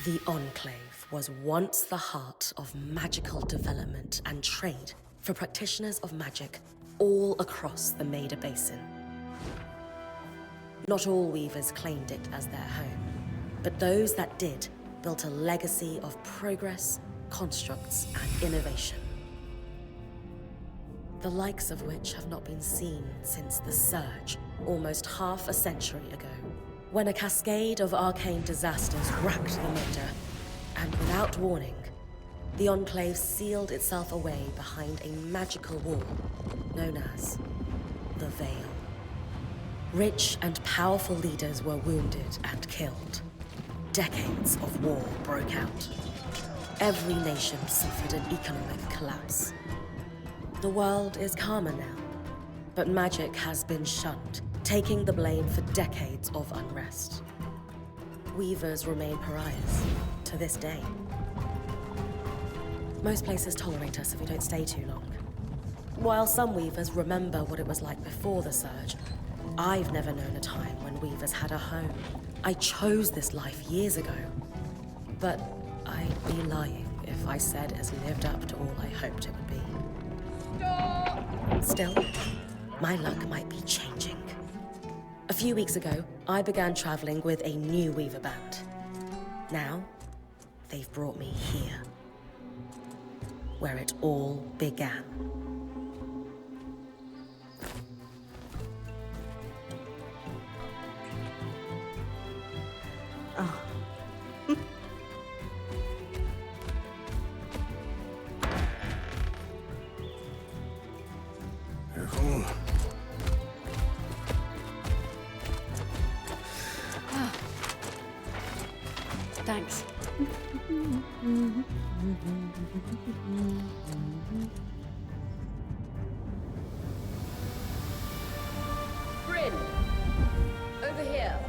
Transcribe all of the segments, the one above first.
The Enclave was once the heart of magical development and trade for practitioners of magic all across the Maida Basin. Not all weavers claimed it as their home, but those that did built a legacy of progress, constructs, and innovation. The likes of which have not been seen since the Surge, almost half a century ago, when a cascade of arcane disasters racked the Maida, and without warning, the Enclave sealed itself away behind a magical wall known as the Veil. Rich and powerful leaders were wounded and killed. Decades of war broke out. Every nation suffered an economic collapse. The world is calmer now, but magic has been shunned, taking the blame for decades of unrest. Weavers remain pariahs to this day. Most places tolerate us if we don't stay too long. While some weavers remember what it was like before the Surge, I've never known a time when weavers had a home. I chose this life years ago, but I'd be lying if I said it's lived up to all I hoped it would be. Still, my luck might be changing. A few weeks ago, I began traveling with a new weaver band. Now, they've brought me here, where it all began. Oh. Careful. Oh. Thanks. Bryn! Over here.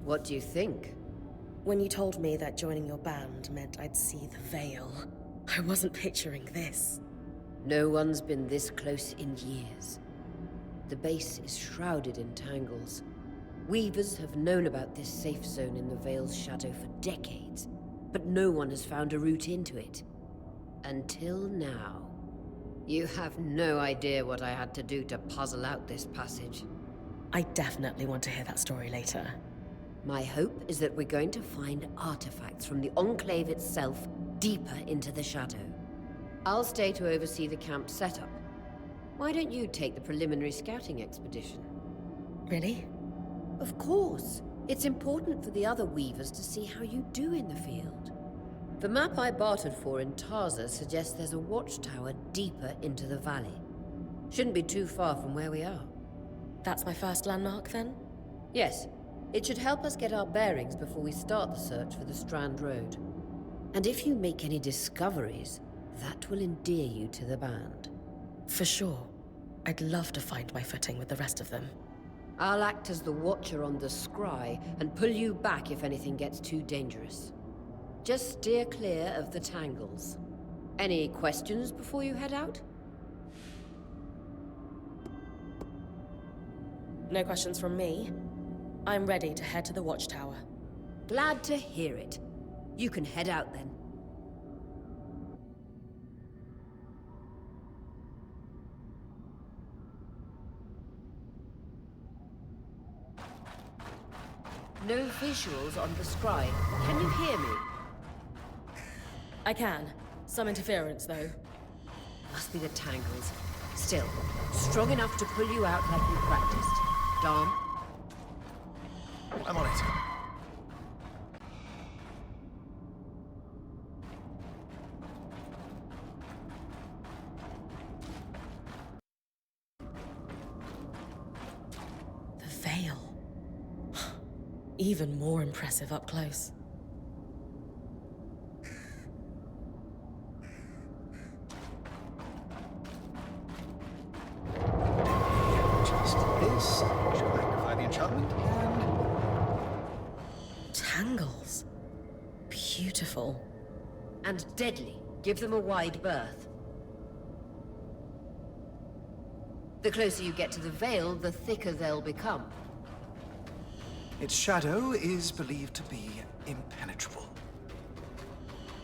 What do you think? When you told me that joining your band meant I'd see the Veil, I wasn't picturing this. No one's been this close in years. The base is shrouded in tangles. Weavers have known about this safe zone in the Veil's shadow for decades, but no one has found a route into it. Until now. You have no idea what I had to do to puzzle out this passage. I definitely want to hear that story later. My hope is that we're going to find artifacts from the Enclave itself deeper into the shadow. I'll stay to oversee the camp setup. Why don't you take the preliminary scouting expedition? Really? Of course. It's important for the other weavers to see how you do in the field. The map I bartered for in Tarza suggests there's a watchtower deeper into the valley. Shouldn't be too far from where we are. That's my first landmark, then? Yes. It should help us get our bearings before we start the search for the Strand Road. And if you make any discoveries, that will endear you to the band. For sure. I'd love to find my footing with the rest of them. I'll act as the watcher on the scry and pull you back if anything gets too dangerous. Just steer clear of the tangles. Any questions before you head out? No questions from me. I'm ready to head to the watchtower. Glad to hear it. You can head out then. No visuals on the scry. Can you hear me? I can. Some interference, though. Must be the tangles. Still, strong enough to pull you out like you practiced. Dom? I'm on it. The Veil. Even more impressive up close. Yes, I shall magnify the enchantment and... Tangles. Beautiful. And deadly. Give them a wide berth. The closer you get to the Veil, the thicker they'll become. Its shadow is believed to be impenetrable.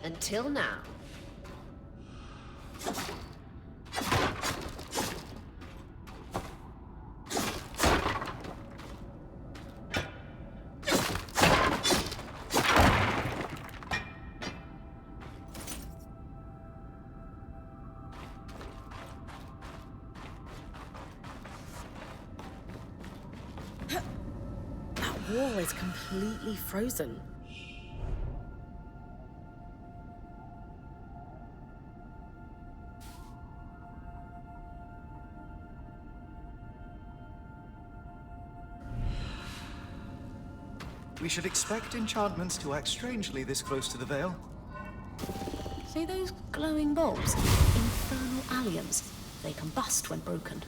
Until now. That wall is completely frozen. We should expect enchantments to act strangely this close to the Veil. See those glowing bulbs? Infernal alliums. They combust when broken.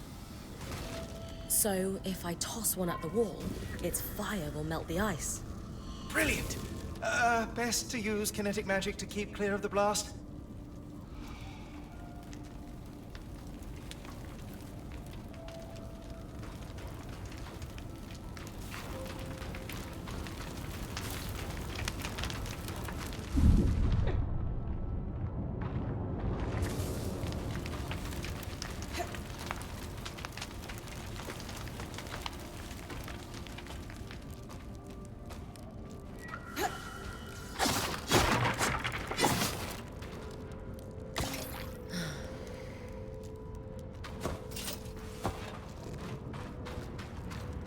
So, if I toss one at the wall, its fire will melt the ice. Brilliant! Best to use kinetic magic to keep clear of the blast.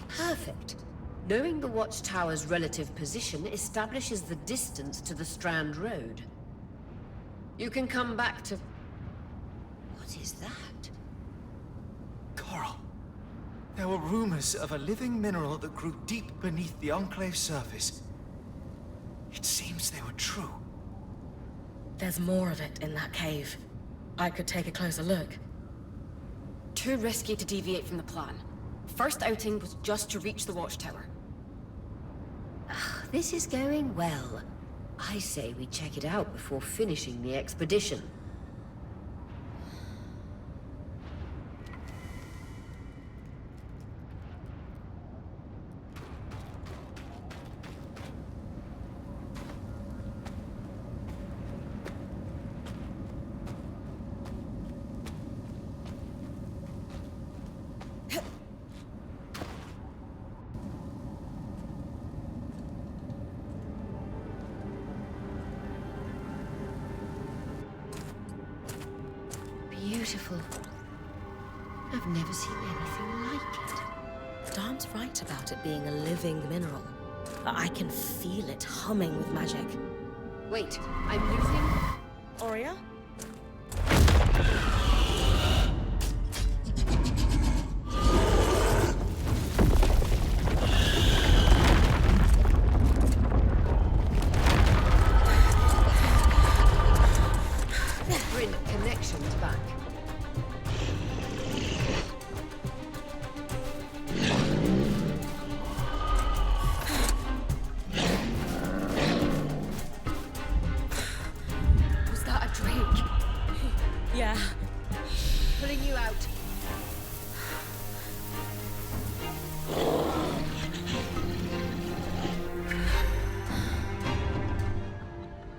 Perfect. Knowing the watchtower's relative position establishes the distance to the Strand Road. You can come back to... What is that? Coral. There were rumors of a living mineral that grew deep beneath the Enclave's surface. It seems they were true. There's more of it in that cave. I could take a closer look. Too risky to deviate from the plan. First outing was just to reach the watchtower. This is going well. I say we check it out before finishing the expedition. Beautiful. I've never seen anything like it. Darm's right about it being a living mineral. I can feel it humming with magic. Wait, I'm losing... Aurea? Bring connections back. Was that a drink? Yeah. Pulling you out.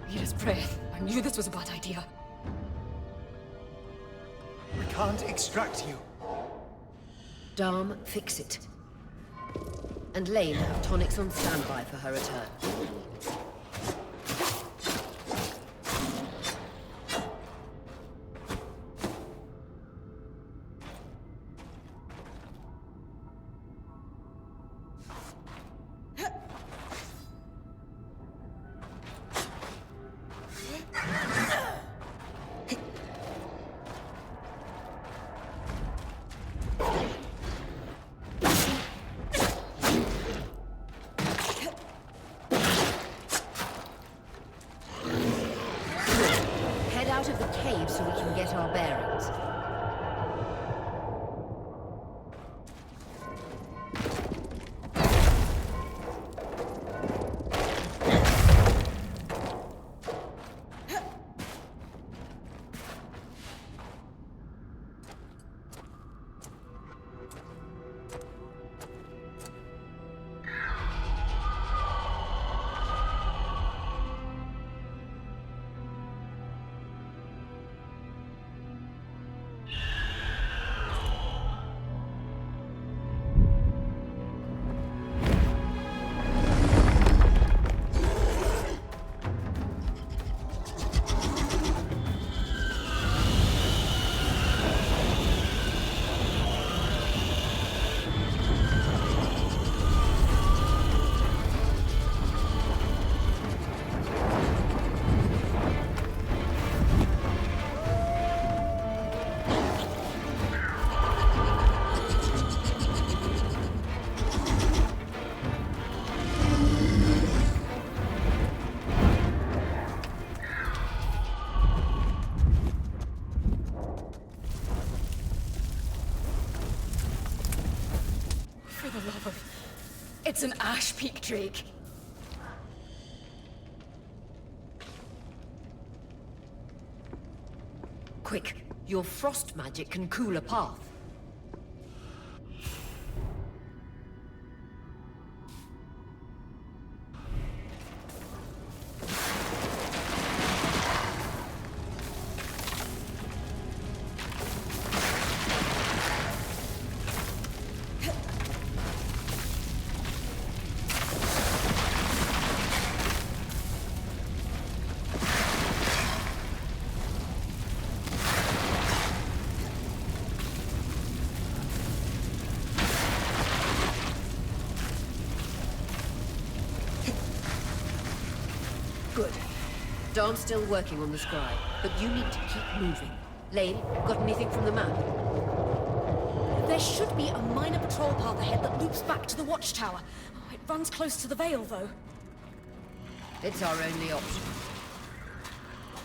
Rita's breath. I knew this was a bad idea. We can't extract you. Darm, fix it. And Lane, have tonics on standby for her return. Head out of the cave so we can get our bearings. It's an ash peak drake. Quick, your frost magic can cool a path. Good. Dawn's still working on the scribe, but you need to keep moving. Lane, got anything from the map? There should be a minor patrol path ahead that loops back to the watchtower. Oh, it runs close to the Vale, though. It's our only option.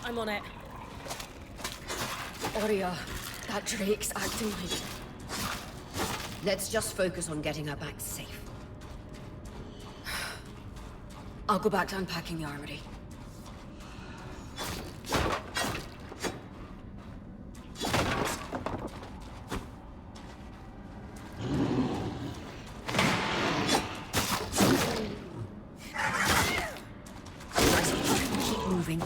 I'm on it. Aurea, that drake's acting like... Let's just focus on getting her back safe. I'll go back to unpacking the armory. Keep moving.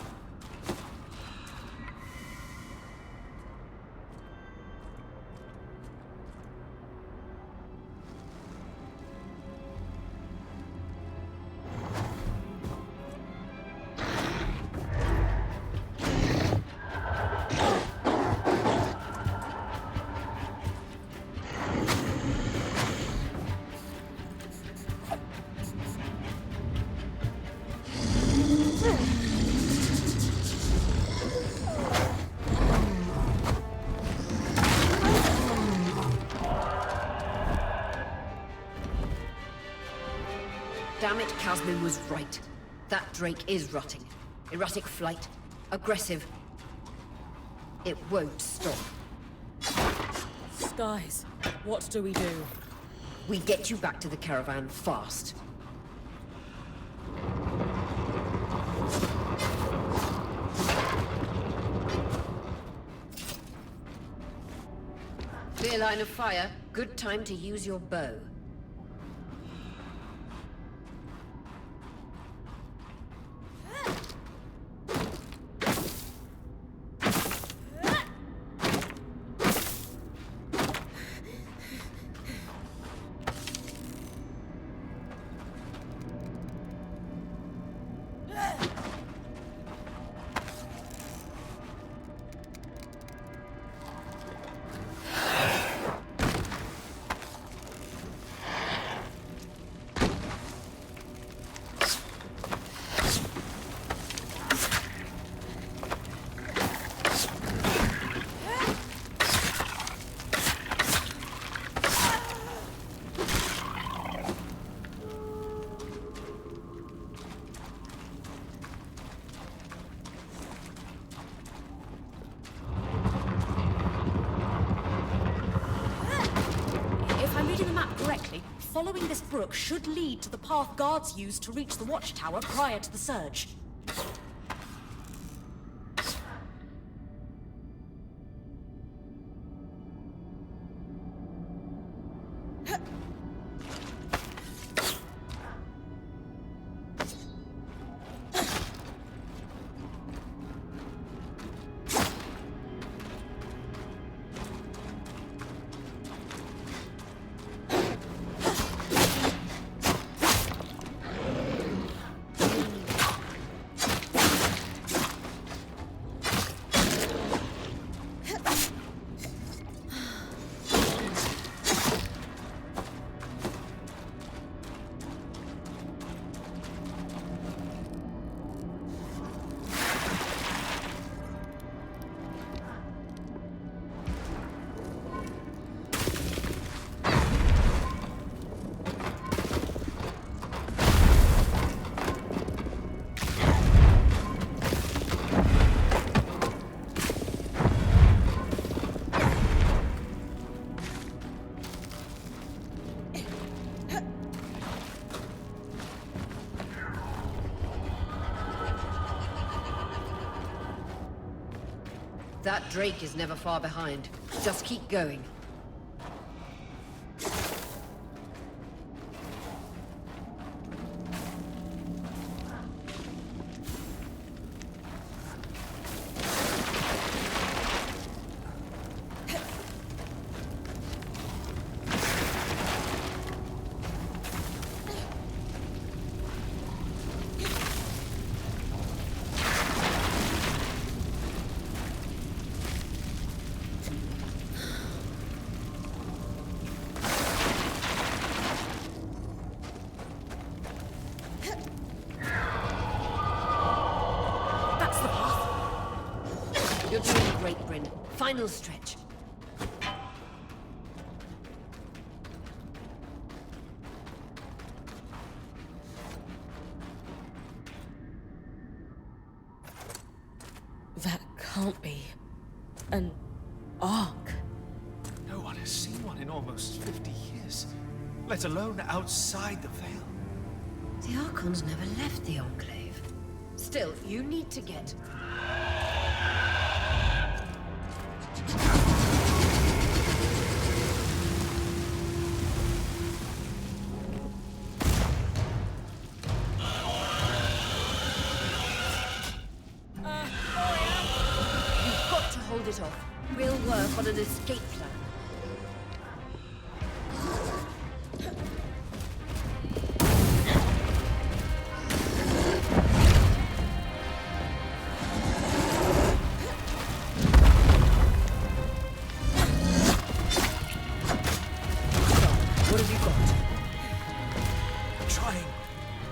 Damn it, Casmin was right. That Drake is rotting. Erratic flight. Aggressive. It won't stop. Skies, what do we do? We get you back to the caravan fast. Clear line of fire. Good time to use your bow. Following this brook should lead to the path guards used to reach the watchtower prior to the surge. That Drake is never far behind. Just keep going. You're doing great, Bryn. Final stretch. That can't be an ark. No one has seen one in almost 50 years, let alone outside the Veil. The Archons never left the Enclave. Still, you need to get... You've got to hold it off. We'll work on an escape plan. What have you got? Trying,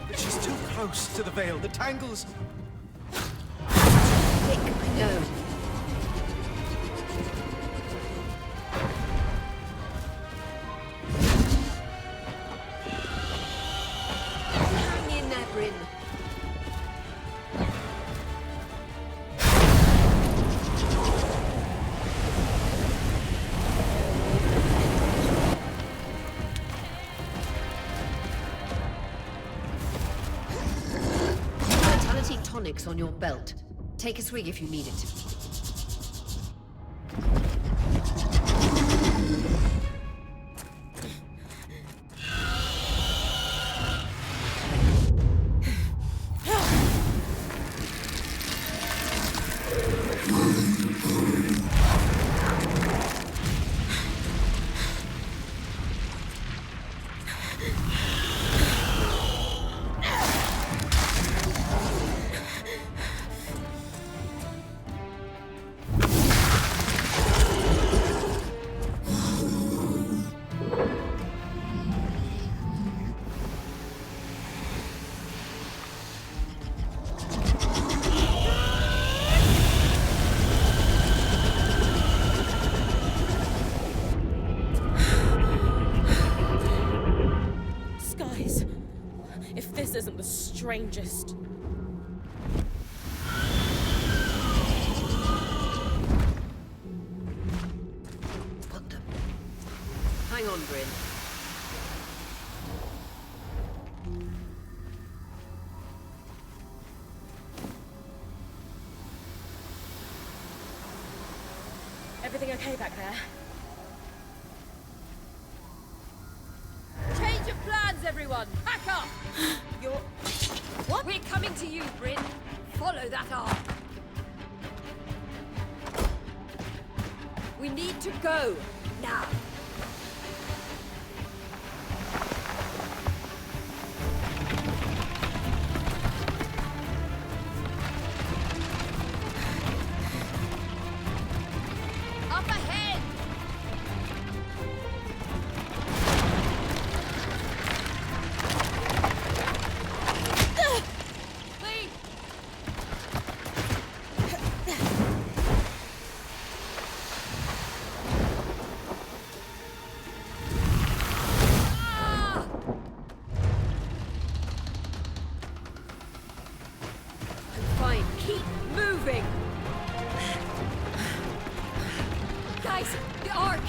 but she's too close to the Veil. The tangles... Quick, I know. Hang in there, Bryn. Vitality tonics on your belt. Take a swig if you need it. Skies. If this isn't the strangest. What the... Hang on, Bryn. Everything okay back there? Change of plans, everyone! Pack up! You're... What? We're coming to you, Bryn. Follow that arc. We need to go. Now. Up ahead! Lead! Ah! I'm fine. Keep moving! Guys, the arc!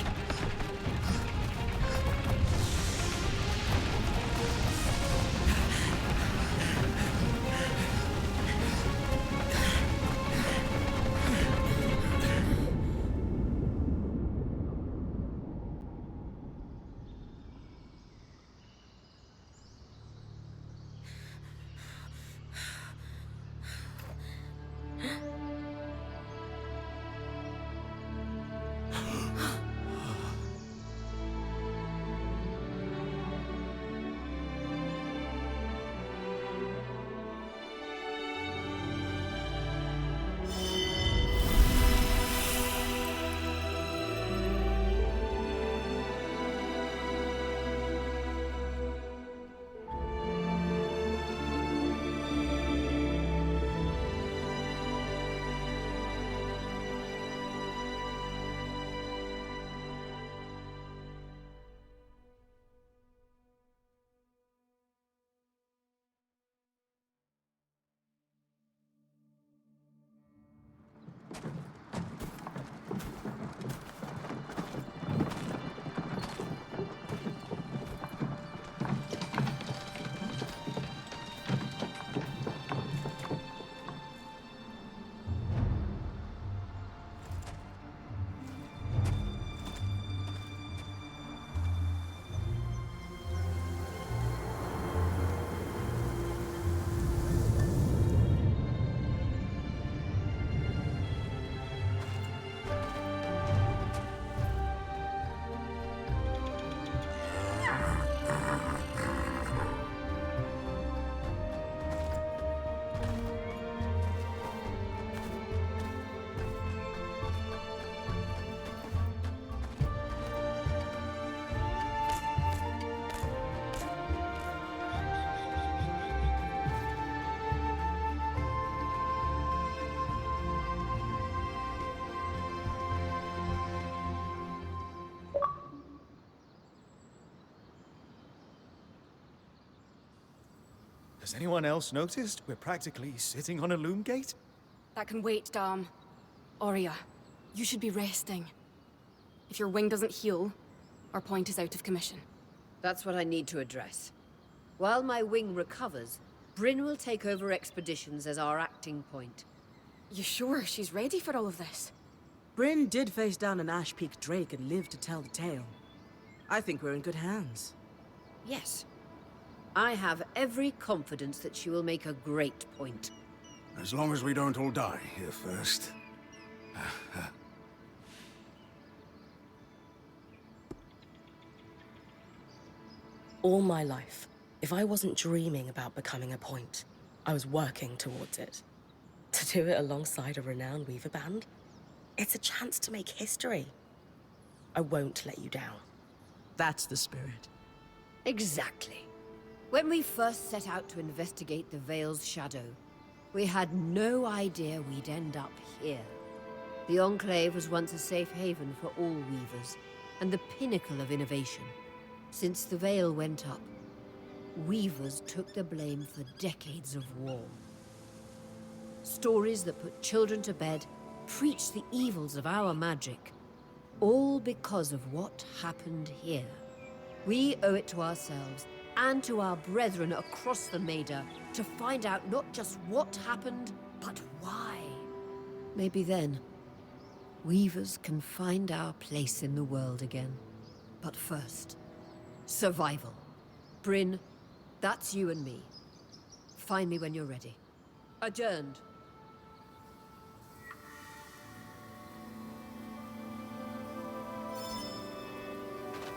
Has anyone else noticed we're practically sitting on a loom gate? That can wait, Dom. Aurea, you should be resting. If your wing doesn't heal, our point is out of commission. That's what I need to address. While my wing recovers, Bryn will take over expeditions as our acting point. You sure she's ready for all of this? Bryn did face down an Ash Peak Drake and lived to tell the tale. I think we're in good hands. Yes. I have every confidence that she will make a great point. As long as we don't all die here first. All my life, if I wasn't dreaming about becoming a point, I was working towards it. To do it alongside a renowned Weaver band, it's a chance to make history. I won't let you down. That's the spirit. Exactly. When we first set out to investigate the Veil's shadow, we had no idea we'd end up here. The Enclave was once a safe haven for all Weavers, and the pinnacle of innovation. Since the Veil went up, Weavers took the blame for decades of war. Stories that put children to bed, preached the evils of our magic, all because of what happened here. We owe it to ourselves and to our brethren across the Maida to find out not just what happened, but why. Maybe then, Weavers can find our place in the world again. But first, survival. Bryn, that's you and me. Find me when you're ready. Adjourned.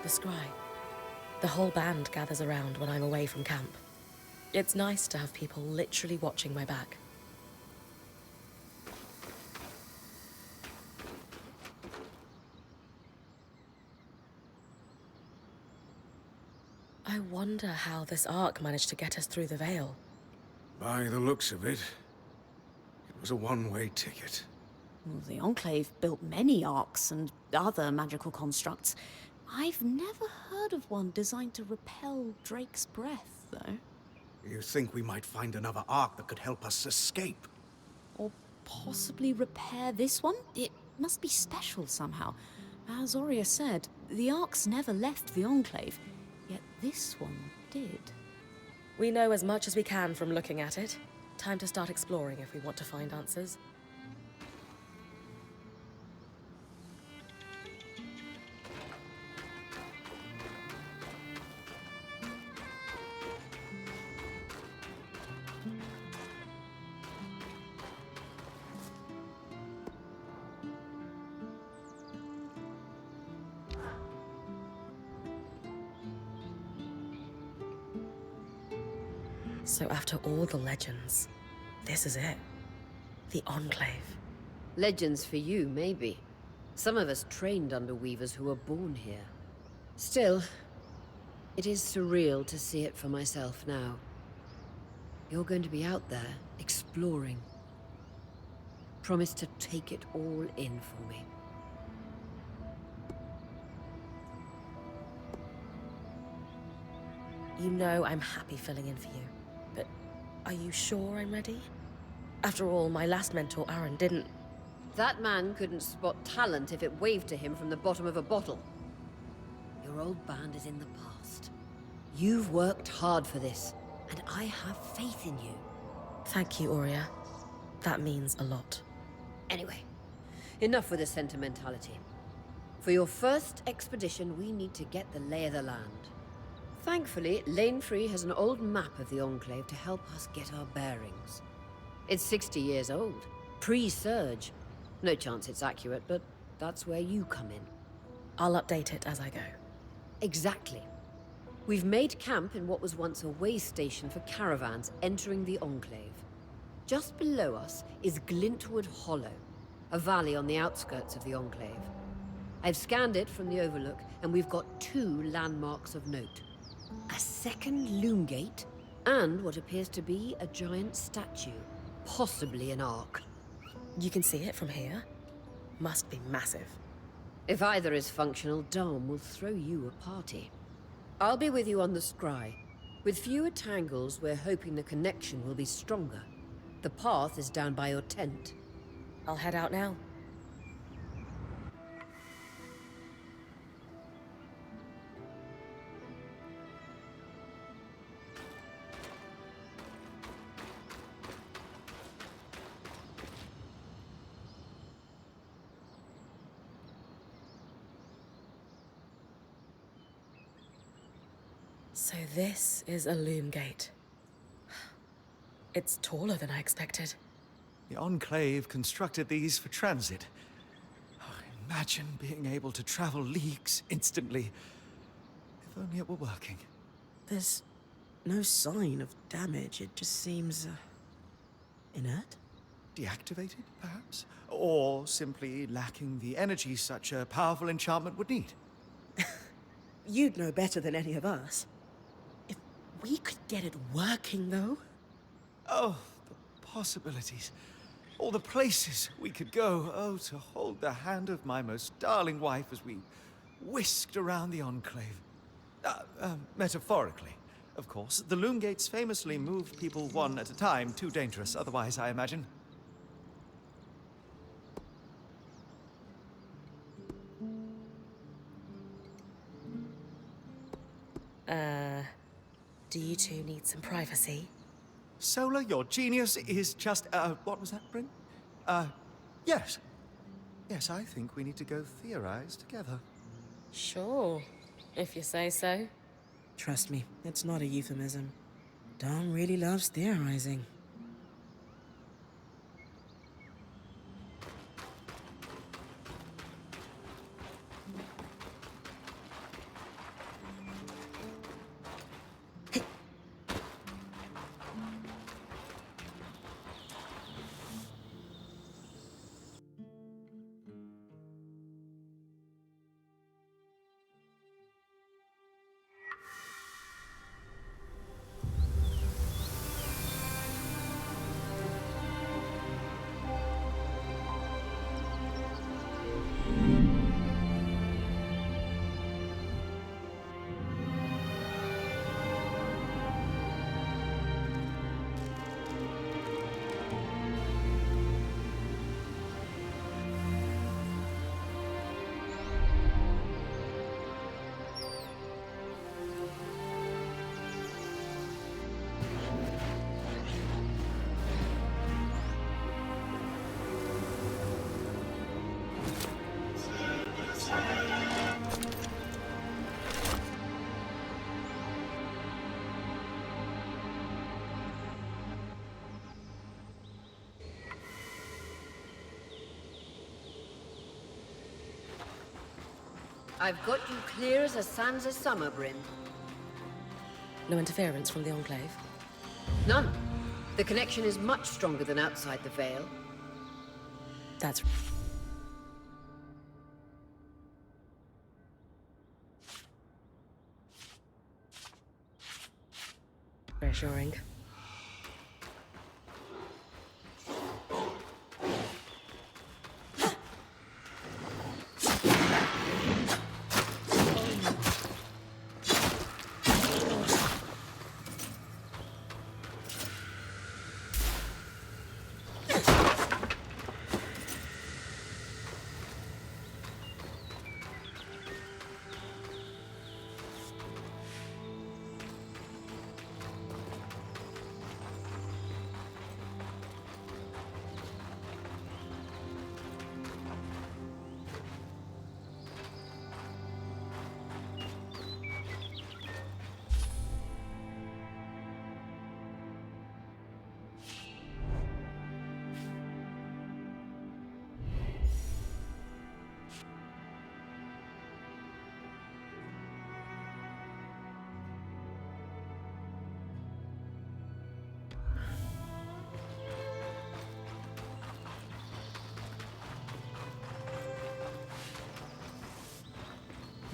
The scry. The whole band gathers around when I'm away from camp. It's nice to have people literally watching my back. I wonder how this arc managed to get us through the Veil. By the looks of it, it was a one-way ticket. Well, the Enclave built many arcs and other magical constructs. I've never heard of one designed to repel Drake's breath, though. You think we might find another arc that could help us escape? Or possibly repair this one? It must be special somehow. As Aurea said, the arcs never left the Enclave, yet this one did. We know as much as we can from looking at it. Time to start exploring if we want to find answers. So after all the legends, this is it. The Enclave. Legends for you, maybe. Some of us trained under Weavers who were born here. Still, it is surreal to see it for myself now. You're going to be out there, exploring. Promise to take it all in for me. You know I'm happy filling in for you, but are you sure I'm ready? After all, my last mentor, Aaron, didn't... That man couldn't spot talent if it waved to him from the bottom of a bottle. Your old band is in the past. You've worked hard for this, and I have faith in you. Thank you, Aurea. That means a lot. Anyway, enough with the sentimentality. For your first expedition, we need to get the lay of the land. Thankfully, Lane Free has an old map of the Enclave to help us get our bearings. It's 60 years old, pre-Surge. No chance it's accurate, but that's where you come in. I'll update it as I go. Exactly. We've made camp in what was once a way station for caravans entering the Enclave. Just below us is Glintwood Hollow, a valley on the outskirts of the Enclave. I've scanned it from the overlook, and we've got 2 landmarks of note. A second loom gate, and what appears to be a giant statue, possibly an ark. You can see it from here? Must be massive. If either is functional, Dom will throw you a party. I'll be with you on the scry. With fewer tangles, we're hoping the connection will be stronger. The path is down by your tent. I'll head out now. So this is a loom gate. It's taller than I expected. The Enclave constructed these for transit. Oh, imagine being able to travel leagues instantly. If only it were working. There's no sign of damage. It just seems inert. Deactivated, perhaps? Or simply lacking the energy such a powerful enchantment would need. You'd know better than any of us. If we could get it working, though. Oh, the possibilities. All the places we could go. Oh, to hold the hand of my most darling wife as we whisked around the Enclave. Metaphorically, of course. The loom gates famously move people one at a time. Too dangerous otherwise, I imagine. Do you two need some privacy? Solar, your genius is just, what was that, Bryn? Yes. Yes, I think we need to go theorize together. Sure, if you say so. Trust me, it's not a euphemism. Dom really loves theorizing. I've got you clear as a sands of summer, Bryn. No interference from the Enclave? None. The connection is much stronger than outside the Veil. That's... reassuring.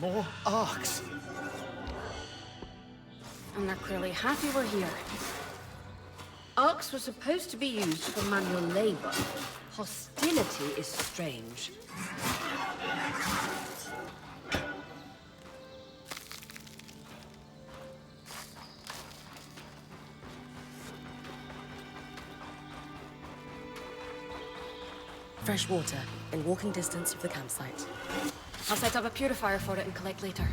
More arcs. And they're clearly happy we're here. Arcs were supposed to be used for manual labor. Hostility is strange. Fresh water, in walking distance of the campsite. I'll set up a purifier for it and collect later.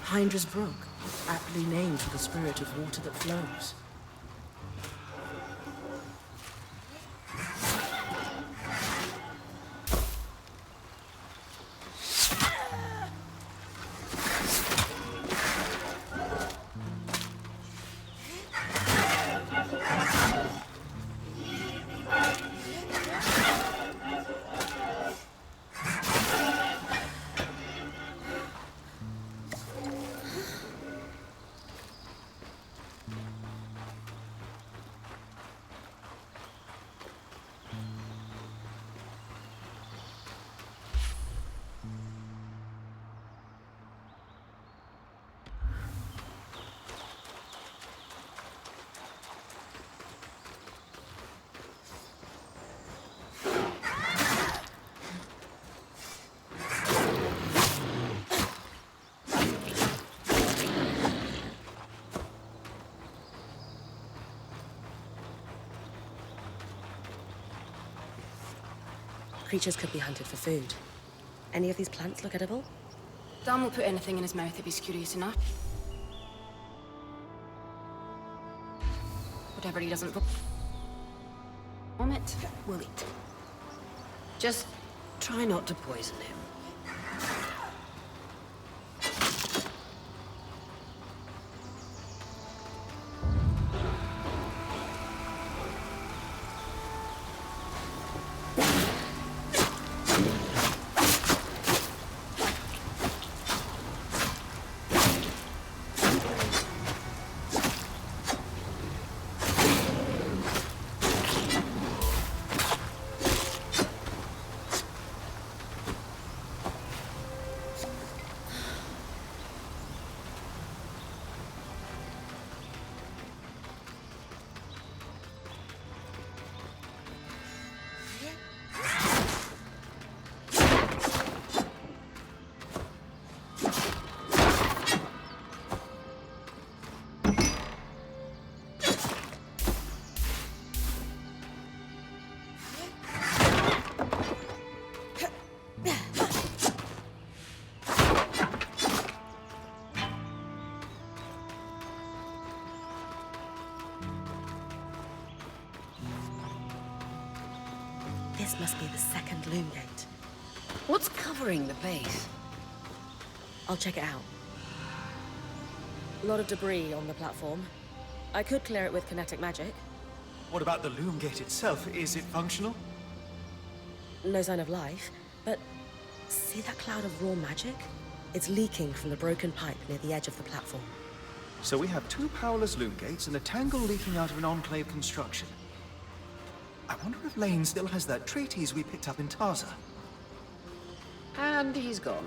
Hydra's Brook, aptly named for the spirit of water that flows. Creatures could be hunted for food. Any of these plants look edible? Dan will put anything in his mouth if he's curious enough. Whatever he doesn't vomit, we'll eat. Just try not to poison him. This must be the second loom gate. What's covering the base? I'll check it out. A lot of debris on the platform. I could clear it with kinetic magic. What about the loom gate itself? Is it functional? No sign of life, but see that cloud of raw magic? It's leaking from the broken pipe near the edge of the platform. So we have two powerless loom gates and a tangle leaking out of an enclave construction. I wonder if Lane still has that treatise we picked up in Taza. And he's gone.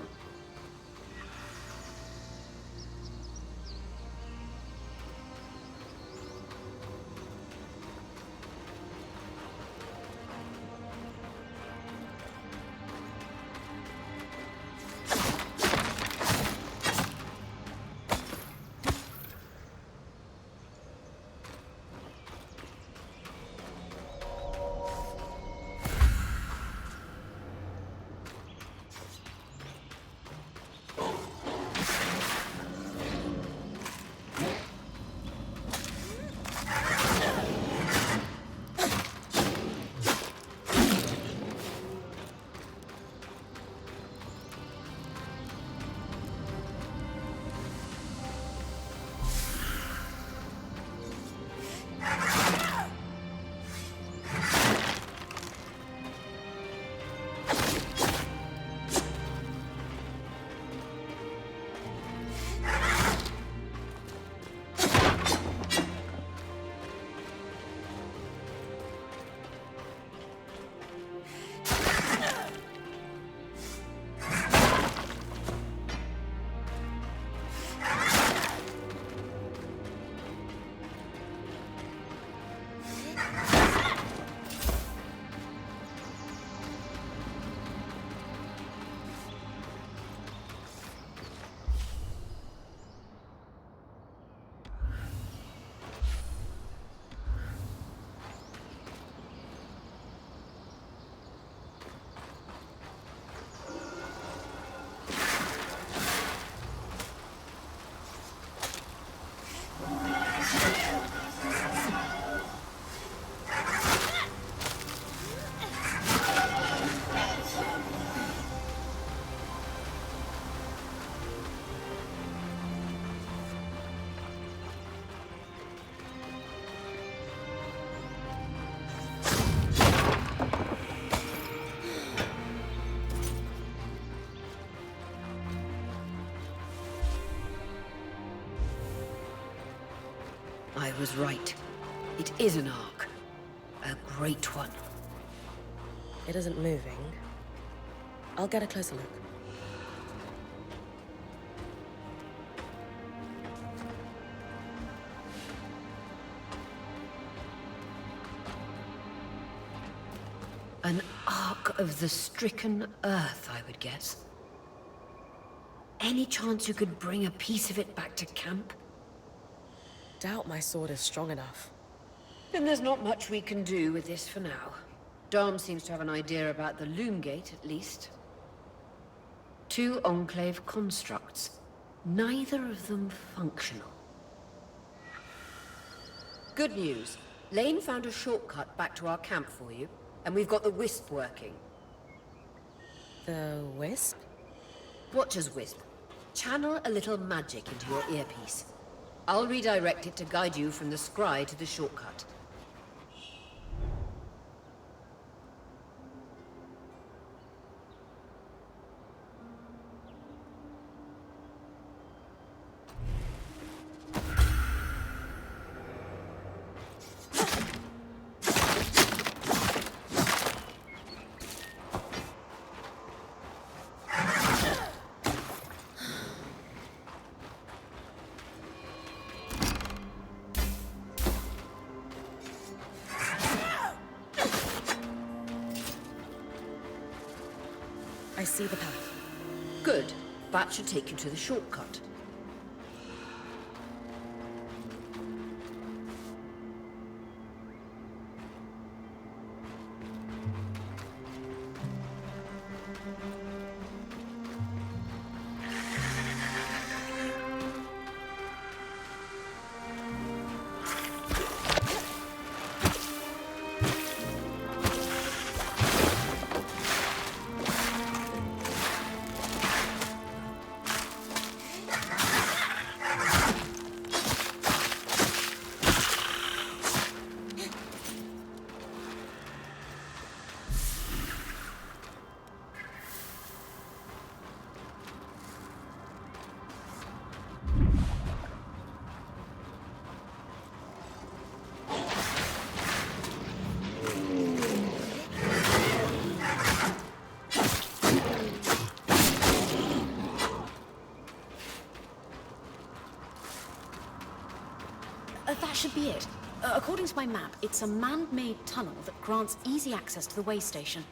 was right. It is an ark. A great one. It isn't moving. I'll get a closer look. An ark of the stricken earth, I would guess. Any chance you could bring a piece of it back to camp? Doubt my sword is strong enough. Then there's not much we can do with this for now. Dom seems to have an idea about the loom gate, at least. 2 Enclave constructs. Neither of them functional. Good news. Lane found a shortcut back to our camp for you, and we've got the Wisp working. The Wisp? Watcher's Wisp. Channel a little magic into your earpiece. I'll redirect it to guide you from the scry to the shortcut. I see the path. Good. That should take you to the shortcut. That should be it. According to my map, it's a man-made tunnel that grants easy access to the way station.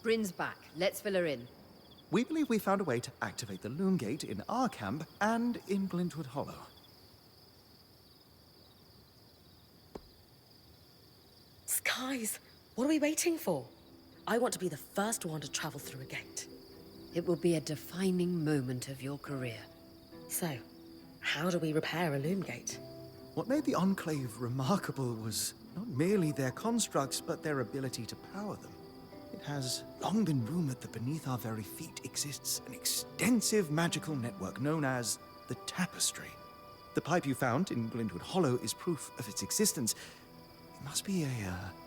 Bryn's back. Let's fill her in. We believe we found a way to activate the loom gate in our camp and in Glintwood Hollow. Skies! What are we waiting for? I want to be the first one to travel through a gate. It will be a defining moment of your career. So, how do we repair a loom gate? What made the Enclave remarkable was not merely their constructs, but their ability to power them. It has long been rumored that beneath our very feet exists an extensive magical network known as the Tapestry. The pipe you found in Glintwood Hollow is proof of its existence. It must be a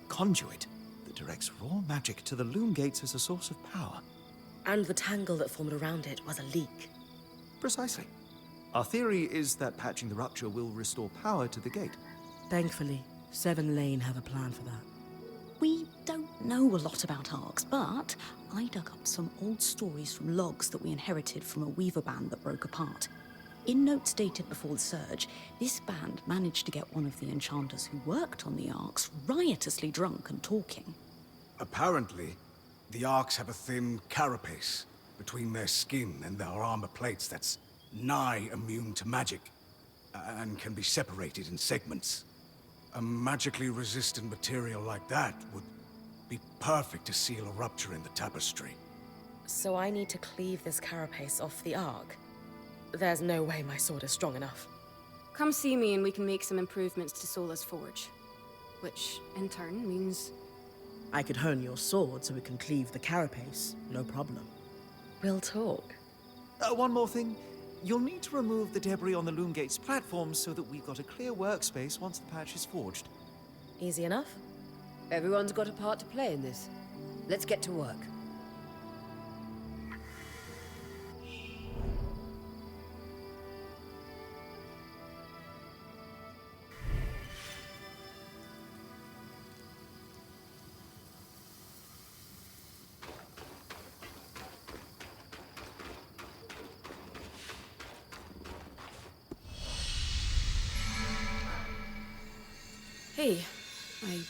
conduit that directs raw magic to the loom gates as a source of power. And the tangle that formed around it was a leak. Precisely. Our theory is that patching the rupture will restore power to the gate. Thankfully, Seven Lane have a plan for that. We don't know a lot about arcs, but I dug up some old stories from logs that we inherited from a weaver band that broke apart. In notes dated before the Surge, this band managed to get one of the enchanters who worked on the arcs riotously drunk and talking. Apparently, the arcs have a thin carapace between their skin and their armor plates that's nigh immune to magic, and can be separated in segments. A magically resistant material like that would be perfect to seal a rupture in the tapestry. So I need to cleave this carapace off the arc. There's no way my sword is strong enough. Come see me and we can make some improvements to Sola's forge. which in turn means... I could hone your sword so we can cleave the carapace, no problem. We'll talk. One more thing. You'll need to remove the debris on the Loomgate's platform so that we've got a clear workspace once the patch is forged. Easy enough? Everyone's got a part to play in this. Let's get to work. Hey, I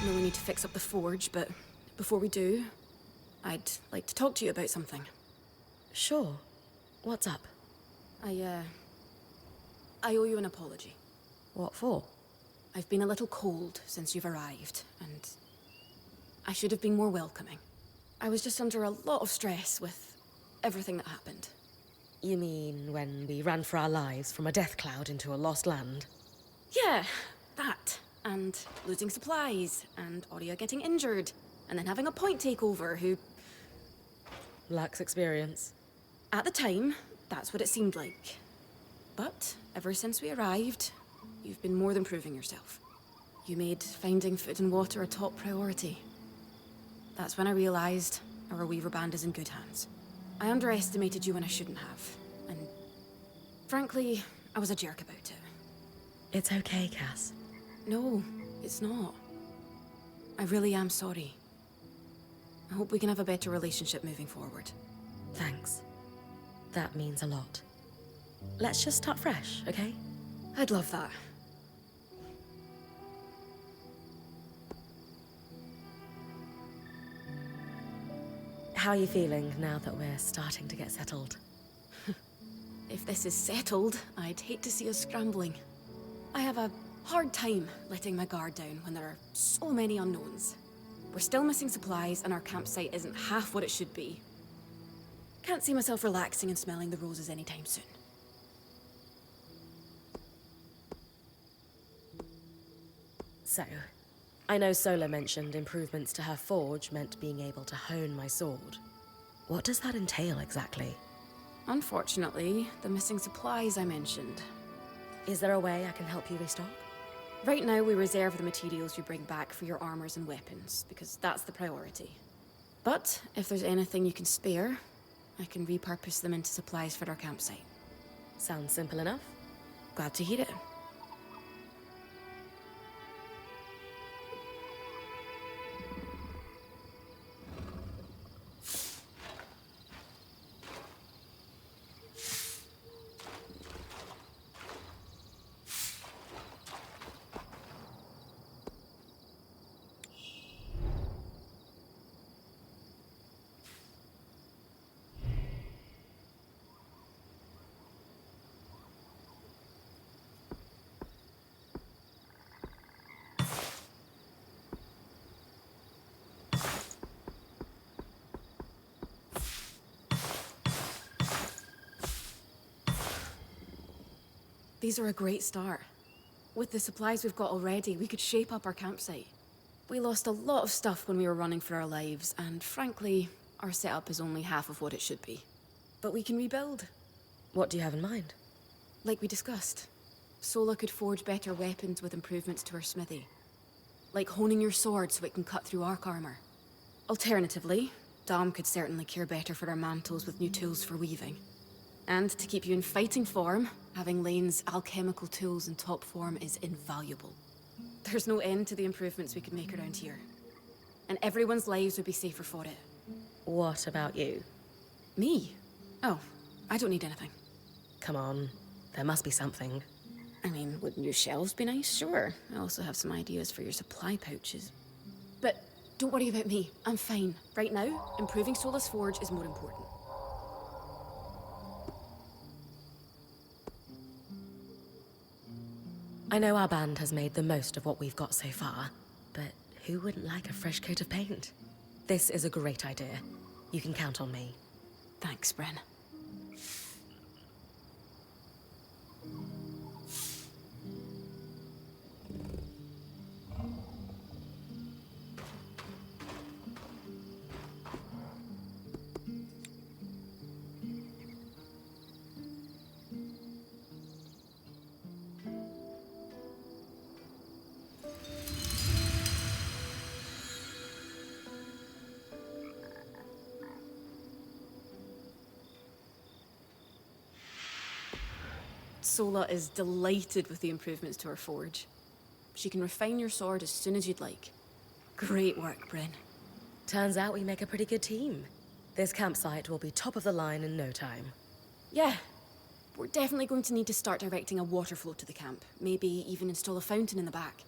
know we need to fix up the forge, but before we do, I'd like to talk to you about something. Sure. What's up? I owe you an apology. What for? I've been a little cold since you've arrived, and I should have been more welcoming. I was just under a lot of stress with everything that happened. You mean when we ran for our lives from a death cloud into a lost land? Yeah, that. And losing supplies, and Aurea getting injured, and then having a point takeover who... Lacks experience. At the time, that's what it seemed like. But ever since we arrived, you've been more than proving yourself. You made finding food and water a top priority. That's when I realized our Weaver band is in good hands. I underestimated you when I shouldn't have, and frankly, I was a jerk about it. It's okay, Cass. No, it's not. I really am sorry. I hope we can have a better relationship moving forward. Thanks. That means a lot. Let's just start fresh, okay? I'd love that. How are you feeling now that we're starting to get settled? If this is settled, I'd hate to see us scrambling. I have a hard time letting my guard down when there are so many unknowns. We're still missing supplies and our campsite isn't half what it should be. Can't see myself relaxing and smelling the roses anytime soon. So, I know Sola mentioned improvements to her forge meant being able to hone my sword. What does that entail exactly? Unfortunately, the missing supplies I mentioned. Is there a way I can help you restock? Right now, we reserve the materials you bring back for your armors and weapons, because that's the priority. But if there's anything you can spare, I can repurpose them into supplies for our campsite. Sounds simple enough. Glad to hear it. These are a great start. With the supplies we've got already, we could shape up our campsite. We lost a lot of stuff when we were running for our lives, and frankly, our setup is only half of what it should be. But we can rebuild. What do you have in mind? Like we discussed, Sola could forge better weapons with improvements to her smithy. Like honing your sword so it can cut through arc armor. Alternatively, Dom could certainly care better for our mantles with new tools for weaving. And to keep you in fighting form, having Lane's alchemical tools in top form is invaluable. There's no end to the improvements we could make around here. And everyone's lives would be safer for it. What about you? Me? Oh, I don't need anything. Come on, there must be something. I mean, would new shelves be nice? Sure. I also have some ideas for your supply pouches. But don't worry about me. I'm fine. Right now, improving Sola's forge is more important. I know our band has made the most of what we've got so far, but who wouldn't like a fresh coat of paint? This is a great idea. You can count on me. Thanks, Bren. Sola is delighted with the improvements to her forge. She can refine your sword as soon as you'd like. Great work, Bryn. Turns out we make a pretty good team. This campsite will be top of the line in no time. Yeah. We're definitely going to need to start directing a water flow to the camp. Maybe even install a fountain in the back.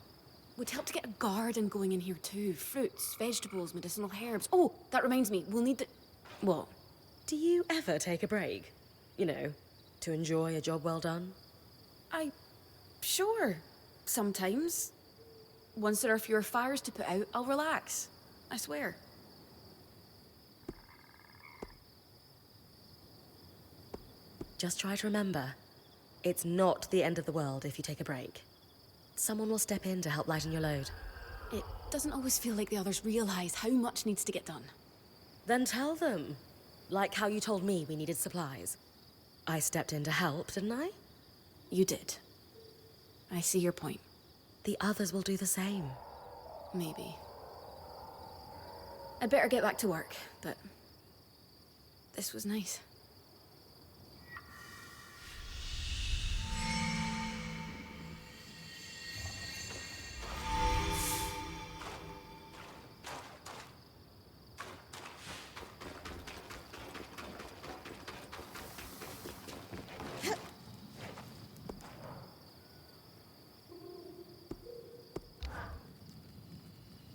Would help to get a garden going in here too. Fruits, vegetables, medicinal herbs. Oh, that reminds me, we'll need the... What? Do you ever take a break? You know, to enjoy a job well done? Sure. Sometimes. Once there are fewer fires to put out, I'll relax. I swear. Just try to remember, it's not the end of the world if you take a break. Someone will step in to help lighten your load. It doesn't always feel like the others realize how much needs to get done. Then tell them. Like how you told me we needed supplies. I stepped in to help, didn't I? You did. I see your point. The others will do the same. Maybe. I'd better get back to work, but... this was nice.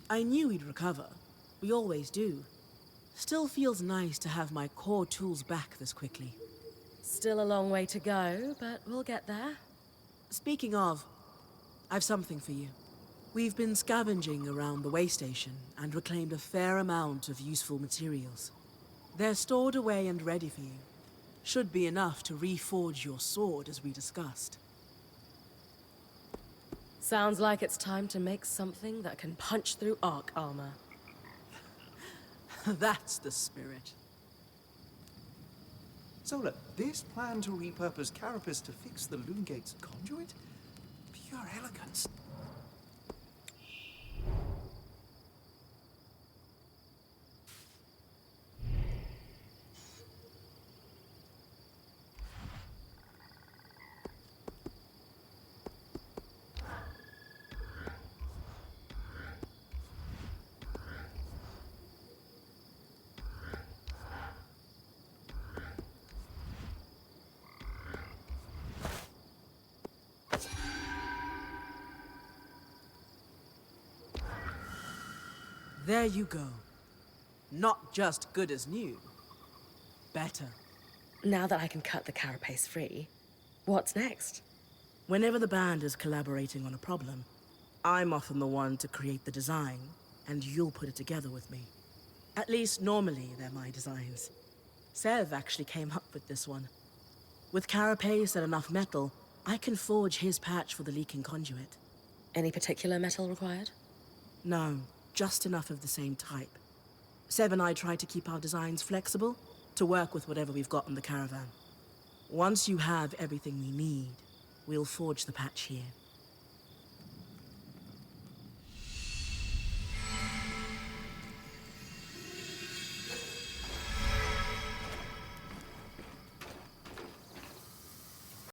I knew we'd recover. We always do. Still feels nice to have my core tools back this quickly. Still a long way to go, but we'll get there. Speaking of, I've something for you. We've been scavenging around the way station and reclaimed a fair amount of useful materials. They're stored away and ready for you. Should be enough to reforge your sword as we discussed. Sounds like it's time to make something that can punch through arc armor. That's the spirit. Sola, this plan to repurpose Carapace to fix the Loongate's conduit? Pure elegance. There you go. Not just good as new. Better. Now that I can cut the carapace free, what's next? Whenever the band is collaborating on a problem, I'm often the one to create the design, and you'll put it together with me. At least normally they're my designs. Sev actually came up with this one. With carapace and enough metal, I can forge his patch for the leaking conduit. Any particular metal required? No, just enough of the same type. Sev and I try to keep our designs flexible to work with whatever we've got in the caravan. Once you have everything we need, we'll forge the patch here.